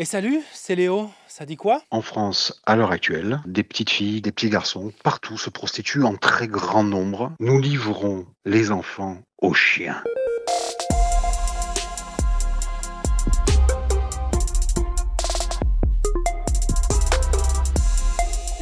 Et salut, c'est Léo, ça dit quoi? En France, à l'heure actuelle, des petites filles, des petits garçons, partout se prostituent en très grand nombre. Nous livrons les enfants aux chiens.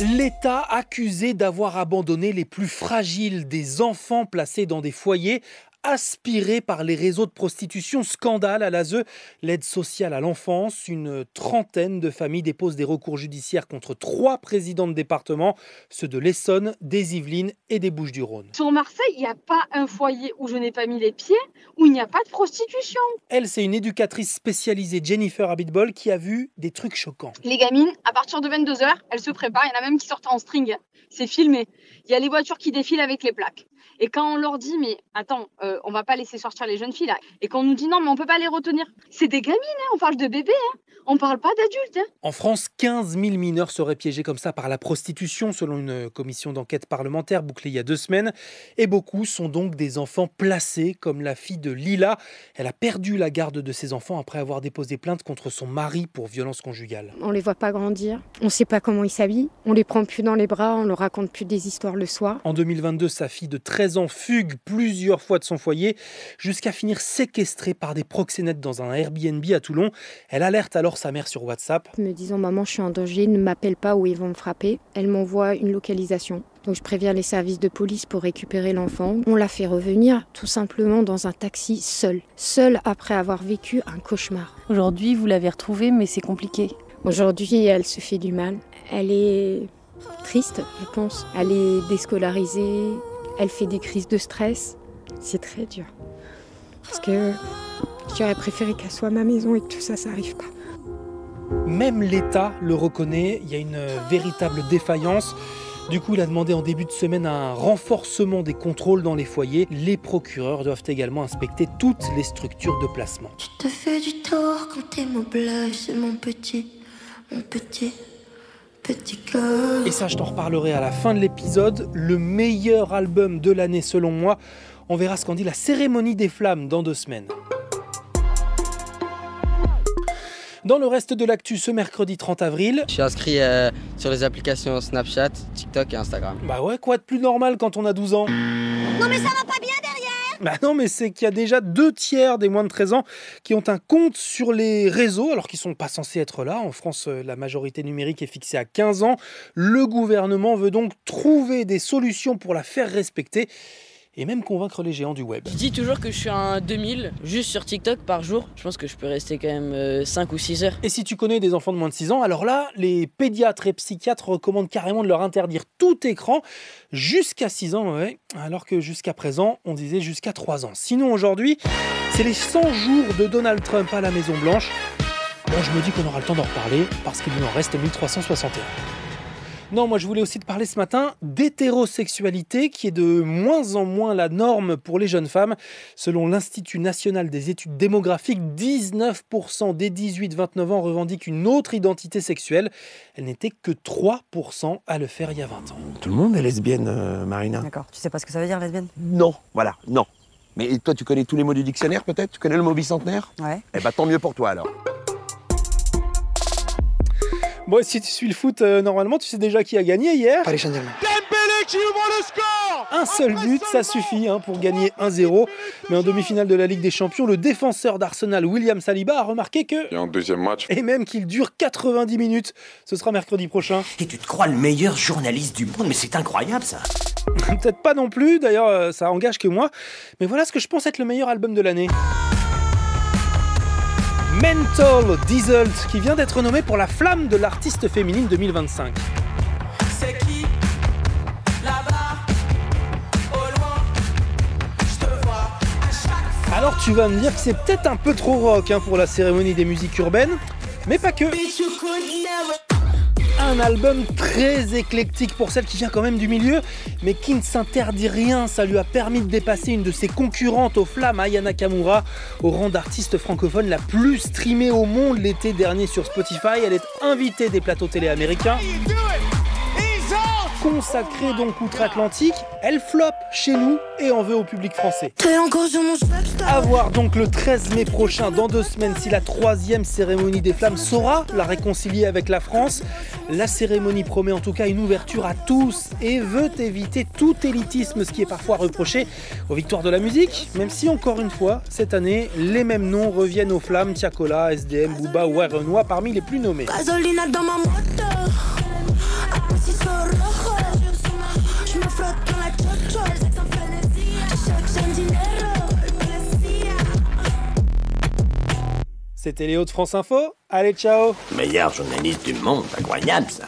L'État accusé d'avoir abandonné les plus fragiles, des enfants placés dans des foyers aspirés par les réseaux de prostitution. Scandale à l'ASE, l'aide sociale à l'enfance. Une trentaine de familles déposent des recours judiciaires contre 3 présidents de département, ceux de l'Essonne, des Yvelines et des Bouches-du-Rhône. Sur Marseille, il n'y a pas un foyer où je n'ai pas mis les pieds, où il n'y a pas de prostitution. Elle, c'est une éducatrice spécialisée, Jennifer Abitbol, qui a vu des trucs choquants. Les gamines, à partir de 22h, elles se préparent. Il y en a même qui sortent en string. C'est filmé. Il y a les voitures qui défilent avec les plaques. Et quand on leur dit, mais attends, on va pas laisser sortir les jeunes filles là. Et qu'on nous dit, non, mais on peut pas les retenir. C'est des gamines, hein, on parle de bébés, hein. On parle pas d'adultes. Hein. En France, 15 000 mineurs seraient piégés comme ça par la prostitution, selon une commission d'enquête parlementaire bouclée il y a 2 semaines. Et beaucoup sont donc des enfants placés, comme la fille de Lila. Elle a perdu la garde de ses enfants après avoir déposé plainte contre son mari pour violence conjugale. On les voit pas grandir, on sait pas comment ils s'habillent, on les prend plus dans les bras, on leur raconte plus des histoires le soir. En 2022, sa fille de 13 ans fugue plusieurs fois de son foyer, jusqu'à finir séquestrée par des proxénètes dans un Airbnb à Toulon. Elle alerte alors sa mère sur WhatsApp. Me disant, maman, je suis en danger, ne m'appelle pas ou ils vont me frapper. Elle m'envoie une localisation. Donc je préviens les services de police pour récupérer l'enfant. On l'a fait revenir tout simplement dans un taxi seul après avoir vécu un cauchemar. Aujourd'hui, vous l'avez retrouvée, mais c'est compliqué. Aujourd'hui, elle se fait du mal. Elle est triste, je pense. Elle est déscolarisée, elle fait des crises de stress. C'est très dur. Parce que j'aurais préféré qu'elle soit à ma maison et que tout ça n'arrive pas. Même l'État le reconnaît, il y a une véritable défaillance. Du coup, il a demandé en début de semaine un renforcement des contrôles dans les foyers. Les procureurs doivent également inspecter toutes les structures de placement. Tu te fais du tort quand t'es mon bluff, mon petit cœur. Et ça, je t'en reparlerai à la fin de l'épisode. Le meilleur album de l'année selon moi. On verra ce qu'en dit la cérémonie des flammes dans 2 semaines. Dans le reste de l'actu, ce mercredi 30 avril... Je suis inscrit sur les applications Snapchat, TikTok et Instagram. Bah ouais, quoi de plus normal quand on a 12 ans? Non mais ça va pas bien derrière. Bah non, mais c'est qu'il y a déjà 2 tiers des moins de 13 ans qui ont un compte sur les réseaux, alors qu'ils sont pas censés être là. En France, la majorité numérique est fixée à 15 ans. Le gouvernement veut donc trouver des solutions pour la faire respecter. Et même convaincre les géants du web. Je dis toujours que je suis un 2000 juste sur TikTok par jour. Je pense que je peux rester quand même 5 ou 6 heures. Et si tu connais des enfants de moins de 6 ans, alors là, les pédiatres et psychiatres recommandent carrément de leur interdire tout écran jusqu'à 6 ans, ouais, alors que jusqu'à présent, on disait jusqu'à 3 ans. Sinon, aujourd'hui, c'est les 100 jours de Donald Trump à la Maison-Blanche. Bon, je me dis qu'on aura le temps d'en reparler, parce qu'il nous en reste 1361. Non, moi je voulais aussi te parler ce matin d'hétérosexualité qui est de moins en moins la norme pour les jeunes femmes. Selon l'Institut national des études démographiques, 19% des 18-29 ans revendiquent une autre identité sexuelle. Elle n'était que 3% à le faire il y a 20 ans. Tout le monde est lesbienne, Marina. D'accord, tu sais pas ce que ça veut dire, lesbienne? Non, voilà, non. Mais toi, tu connais tous les mots du dictionnaire peut-être? Tu connais le mot bicentenaire? Ouais. Eh ben tant mieux pour toi alors. Bon, si tu suis le foot, normalement, tu sais déjà qui a gagné hier. Paris Saint-Germain. Dembélé qui ouvre le score. Un seul but, ça suffit pour gagner 1-0. Mais en demi-finale de la Ligue des Champions, le défenseur d'Arsenal, William Saliba, a remarqué que... Et en deuxième match... Et même qu'il dure 90 minutes. Ce sera mercredi prochain. Et tu te crois le meilleur journaliste du monde, mais c'est incroyable ça. Peut-être pas non plus, d'ailleurs, ça engage que moi. Mais voilà ce que je pense être le meilleur album de l'année. Mental Diesel, qui vient d'être nommé pour la flamme de l'artiste féminine 2025. C'est qui là-bas au loin, je te vois à chaque fois. Alors tu vas me dire que c'est peut-être un peu trop rock pour la cérémonie des musiques urbaines, mais pas que. Un album très éclectique pour celle qui vient quand même du milieu, mais qui ne s'interdit rien. Ça lui a permis de dépasser une de ses concurrentes aux flammes, Aya Nakamura, au rang d'artiste francophone la plus streamée au monde l'été dernier sur Spotify. Elle est invitée des plateaux télé américains. consacrée donc outre-Atlantique, elle floppe chez nous et en veut au public français. À voir donc le 13 mai prochain, dans 2 semaines, si la 3e cérémonie des flammes saura la réconcilier avec la France. La cérémonie promet en tout cas une ouverture à tous et veut éviter tout élitisme, ce qui est parfois reproché aux victoires de la musique, même si encore une fois, cette année, les mêmes noms reviennent aux flammes, Tiakola, SDM, Booba ou Renoir parmi les plus nommés. C'était Léo de France Info. Allez, ciao. Meilleur journaliste du monde, incroyable ça.